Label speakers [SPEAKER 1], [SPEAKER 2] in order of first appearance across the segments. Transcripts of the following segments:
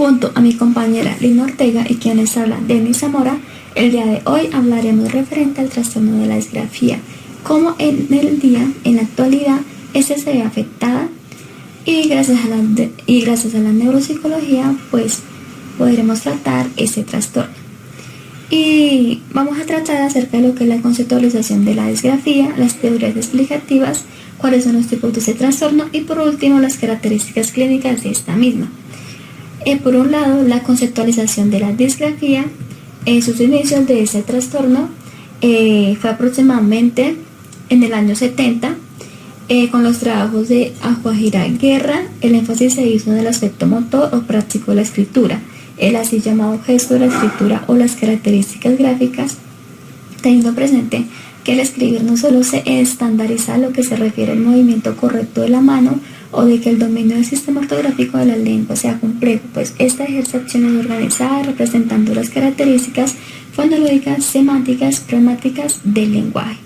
[SPEAKER 1] Junto a mi compañera Lina Ortega y quien les habla, Denis Zamora, el día de hoy hablaremos referente al trastorno de la disgrafía, cómo en la actualidad, este se ve afectada y gracias a la neuropsicología, pues podremos tratar ese trastorno. Y vamos a tratar acerca de lo que es la conceptualización de la disgrafía, las teorías explicativas, cuáles son los tipos de ese trastorno y por último las características clínicas de esta misma. Por un lado, la conceptualización de la disgrafía, sus inicios de ese trastorno fue aproximadamente en el año 70, con los trabajos de Aguajira Guerra. El énfasis se hizo en el aspecto motor o práctico de la escritura, el así llamado gesto de la escritura o las características gráficas, teniendo presente que el escribir no solo se estandariza a lo que se refiere al movimiento correcto de la mano o de que el dominio del sistema ortográfico de la lengua sea complejo, pues esta ejerce acciones organizadas representando las características fonológicas, semánticas, pragmáticas del lenguaje.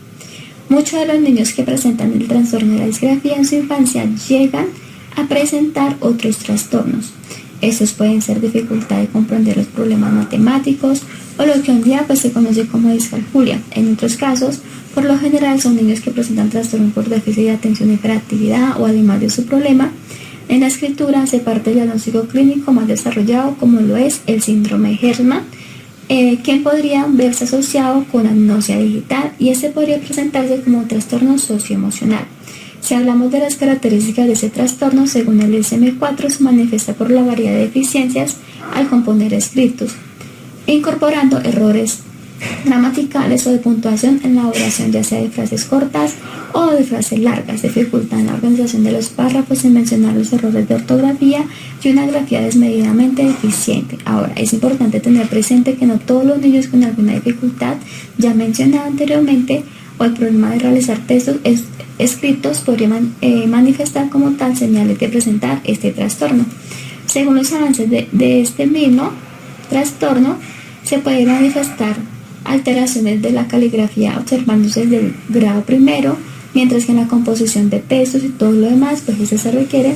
[SPEAKER 1] Muchos de los niños que presentan el trastorno de la disgrafía en su infancia llegan a presentar otros trastornos. Estos pueden ser dificultad de comprender los problemas matemáticos o lo que hoy en día se conoce como discalculia. En otros casos, por lo general son niños que presentan trastorno por déficit de atención y hiperactividad o además de su problema. En la escritura se parte del diagnóstico clínico más desarrollado como lo es el síndrome Herrmann, que podría verse asociado con agnosia digital y este podría presentarse como un trastorno socioemocional. Si hablamos de las características de ese trastorno, según el DSM-4 se manifiesta por la variedad de deficiencias al componer escritos, incorporando errores gramaticales o de puntuación en la oración, ya sea de frases cortas o de frases largas, dificultad en la organización de los párrafos, sin mencionar los errores de ortografía y una grafía desmedidamente deficiente. Ahora, es importante tener presente que no todos los niños con alguna dificultad ya mencionada anteriormente o el problema de realizar textos escritos podría manifestar como tal señales de presentar este trastorno. Según los avances de este mismo trastorno, se puede manifestar alteraciones de la caligrafía observándose desde el grado primero, mientras que en la composición de textos y todo lo demás, pues eso se requiere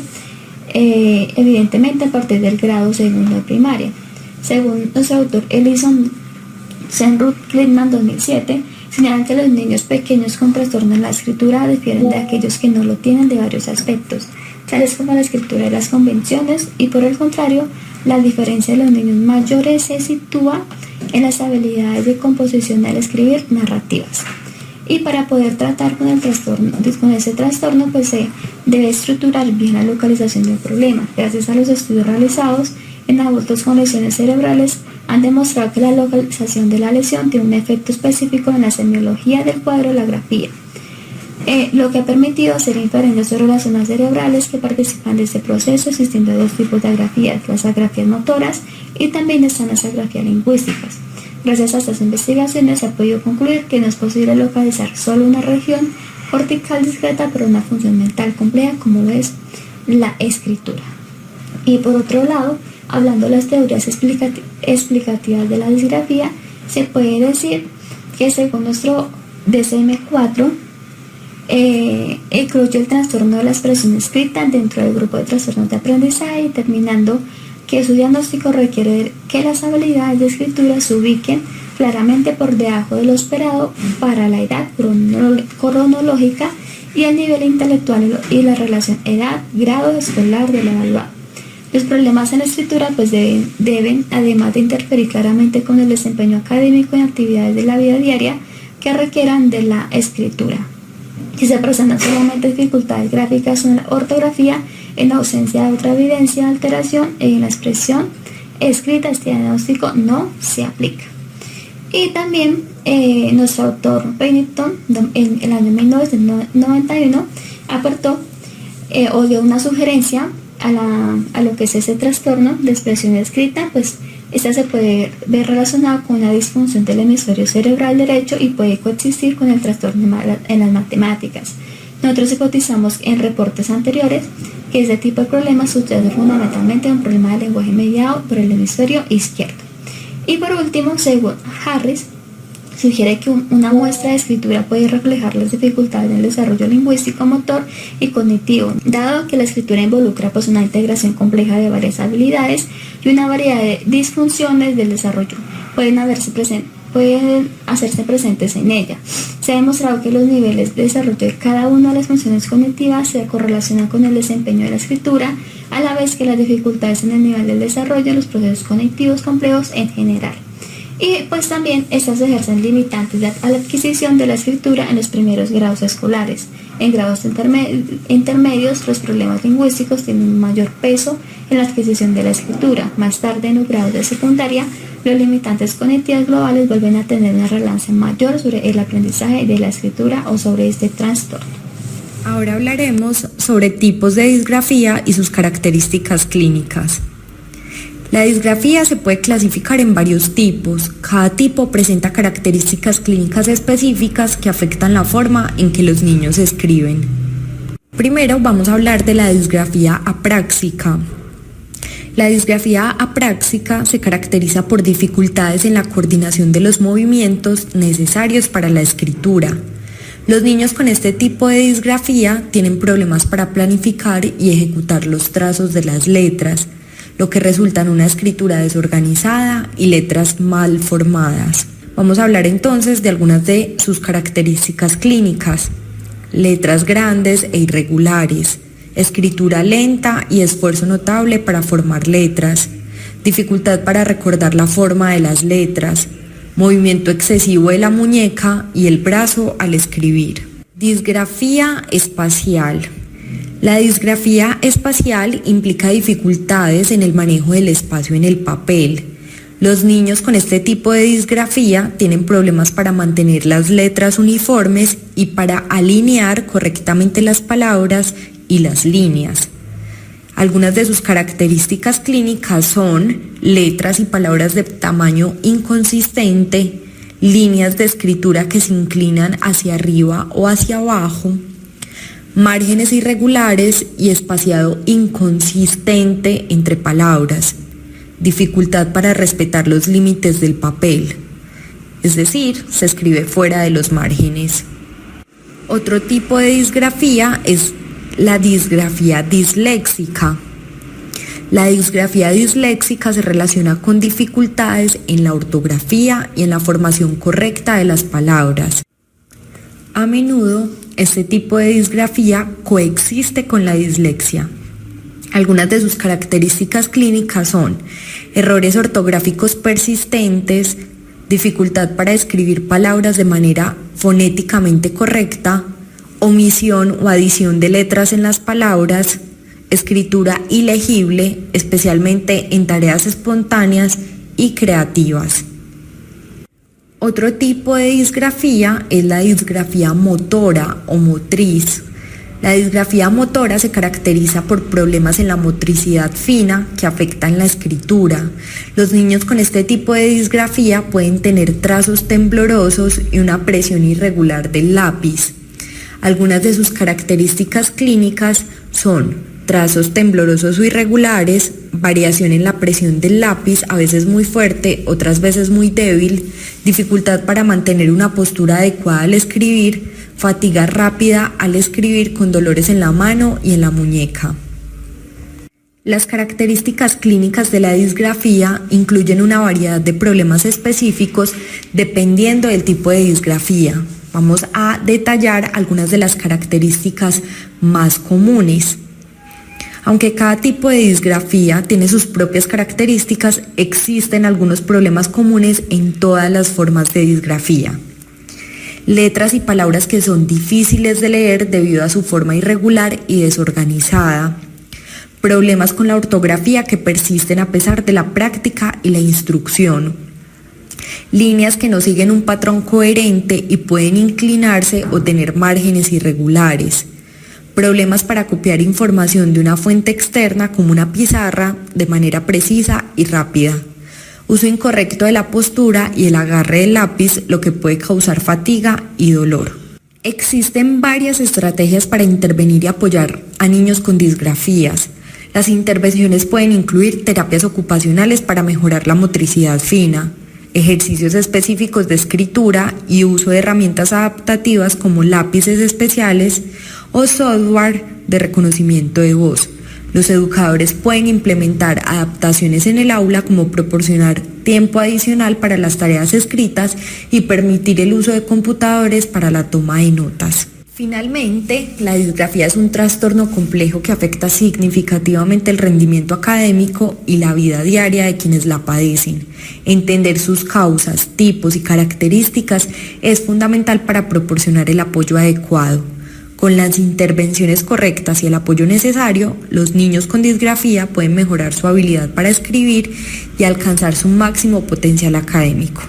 [SPEAKER 1] evidentemente a partir del grado segundo de primaria. Según nuestro autor Ellison Senruth Klickman 2007, señalan que los niños pequeños con trastorno en la escritura difieren de aquellos que no lo tienen de varios aspectos, tales como la escritura de las convenciones, y por el contrario, la diferencia de los niños mayores se sitúa en las habilidades de composición al escribir narrativas. Y para poder tratar con ese trastorno, pues se debe estructurar bien la localización del problema. Gracias a los estudios realizados en adultos con lesiones cerebrales, han demostrado que la localización de la lesión tiene un efecto específico en la semiología del cuadro de la grafía, lo que ha permitido hacer inferencias sobre las zonas cerebrales que participan de este proceso, existiendo dos tipos de agrafías, las agrafías motoras y también están las agrafías lingüísticas. Gracias a estas investigaciones se ha podido concluir que no es posible localizar solo una región cortical discreta pero una función mental compleja como es la escritura. Y por otro lado, hablando de las teorías explicativas de la disgrafía, se puede decir que según nuestro DSM-4, incluye el trastorno de la expresión escrita dentro del grupo de trastornos de aprendizaje, determinando que su diagnóstico requiere que las habilidades de escritura se ubiquen claramente por debajo de lo esperado para la edad cronológica y el nivel intelectual y la relación edad-grado escolar del evaluado. Los problemas en la escritura deben, además de interferir claramente con el desempeño académico en actividades de la vida diaria que requieran de la escritura. Si se presentan solamente dificultades gráficas o en la ortografía, en ausencia de otra evidencia de alteración en la expresión escrita, este diagnóstico no se aplica. Y también nuestro autor Pennington en el año 1991 aportó o dio una sugerencia a lo que es ese trastorno de expresión escrita, pues esta se puede ver relacionada con una disfunción del hemisferio cerebral derecho y puede coexistir con el trastorno en las matemáticas. Nosotros hipotizamos en reportes anteriores que este tipo de problemas sucede fundamentalmente un problema de lenguaje mediado por el hemisferio izquierdo. Y por último, según Harris, Sugiere que una muestra de escritura puede reflejar las dificultades del desarrollo lingüístico, motor y cognitivo, dado que la escritura involucra una integración compleja de varias habilidades y una variedad de disfunciones del desarrollo pueden hacerse presentes en ella. Se ha demostrado que los niveles de desarrollo de cada una de las funciones cognitivas se correlacionan con el desempeño de la escritura, a la vez que las dificultades en el nivel del desarrollo de los procesos cognitivos complejos en general. Y también estas ejercen limitantes a la adquisición de la escritura en los primeros grados escolares. En grados intermedios, los problemas lingüísticos tienen un mayor peso en la adquisición de la escritura. Más tarde, en los grados de secundaria, los limitantes cognitivos globales vuelven a tener una relevancia mayor sobre el aprendizaje de la escritura o sobre este trastorno.
[SPEAKER 2] Ahora hablaremos sobre tipos de disgrafía y sus características clínicas. La disgrafía se puede clasificar en varios tipos. Cada tipo presenta características clínicas específicas que afectan la forma en que los niños escriben. Primero vamos a hablar de la disgrafía apráxica. La disgrafía apráxica se caracteriza por dificultades en la coordinación de los movimientos necesarios para la escritura. Los niños con este tipo de disgrafía tienen problemas para planificar y ejecutar los trazos de las letras, lo que resulta en una escritura desorganizada y letras mal formadas. Vamos a hablar entonces de algunas de sus características clínicas: letras grandes e irregulares, escritura lenta y esfuerzo notable para formar letras, dificultad para recordar la forma de las letras, movimiento excesivo de la muñeca y el brazo al escribir. Disgrafía espacial. La disgrafía espacial implica dificultades en el manejo del espacio en el papel. Los niños con este tipo de disgrafía tienen problemas para mantener las letras uniformes y para alinear correctamente las palabras y las líneas. Algunas de sus características clínicas son letras y palabras de tamaño inconsistente, líneas de escritura que se inclinan hacia arriba o hacia abajo, márgenes irregulares y espaciado inconsistente entre palabras, dificultad para respetar los límites del papel, es decir, se escribe fuera de los márgenes. Otro tipo de disgrafía es la disgrafía disléxica. La disgrafía disléxica se relaciona con dificultades en la ortografía y en la formación correcta de las palabras. A menudo, este tipo de disgrafía coexiste con la dislexia. Algunas de sus características clínicas son errores ortográficos persistentes, dificultad para escribir palabras de manera fonéticamente correcta, omisión o adición de letras en las palabras, escritura ilegible, especialmente en tareas espontáneas y creativas. Otro tipo de disgrafía es la disgrafía motora o motriz. La disgrafía motora se caracteriza por problemas en la motricidad fina que afectan la escritura. Los niños con este tipo de disgrafía pueden tener trazos temblorosos y una presión irregular del lápiz. Algunas de sus características clínicas son trazos temblorosos o irregulares, variación en la presión del lápiz, a veces muy fuerte, otras veces muy débil, dificultad para mantener una postura adecuada al escribir, fatiga rápida al escribir con dolores en la mano y en la muñeca. Las características clínicas de la disgrafía incluyen una variedad de problemas específicos dependiendo del tipo de disgrafía. Vamos a detallar algunas de las características más comunes. Aunque cada tipo de disgrafía tiene sus propias características, existen algunos problemas comunes en todas las formas de disgrafía. Letras y palabras que son difíciles de leer debido a su forma irregular y desorganizada. Problemas con la ortografía que persisten a pesar de la práctica y la instrucción. Líneas que no siguen un patrón coherente y pueden inclinarse o tener márgenes irregulares. Problemas para copiar información de una fuente externa como una pizarra de manera precisa y rápida. Uso incorrecto de la postura y el agarre del lápiz, lo que puede causar fatiga y dolor. Existen varias estrategias para intervenir y apoyar a niños con disgrafías. Las intervenciones pueden incluir terapias ocupacionales para mejorar la motricidad fina, ejercicios específicos de escritura y uso de herramientas adaptativas como lápices especiales o software de reconocimiento de voz. Los educadores pueden implementar adaptaciones en el aula como proporcionar tiempo adicional para las tareas escritas y permitir el uso de computadores para la toma de notas. Finalmente, la disgrafía es un trastorno complejo que afecta significativamente el rendimiento académico y la vida diaria de quienes la padecen. Entender sus causas, tipos y características es fundamental para proporcionar el apoyo adecuado. Con las intervenciones correctas y el apoyo necesario, los niños con disgrafía pueden mejorar su habilidad para escribir y alcanzar su máximo potencial académico.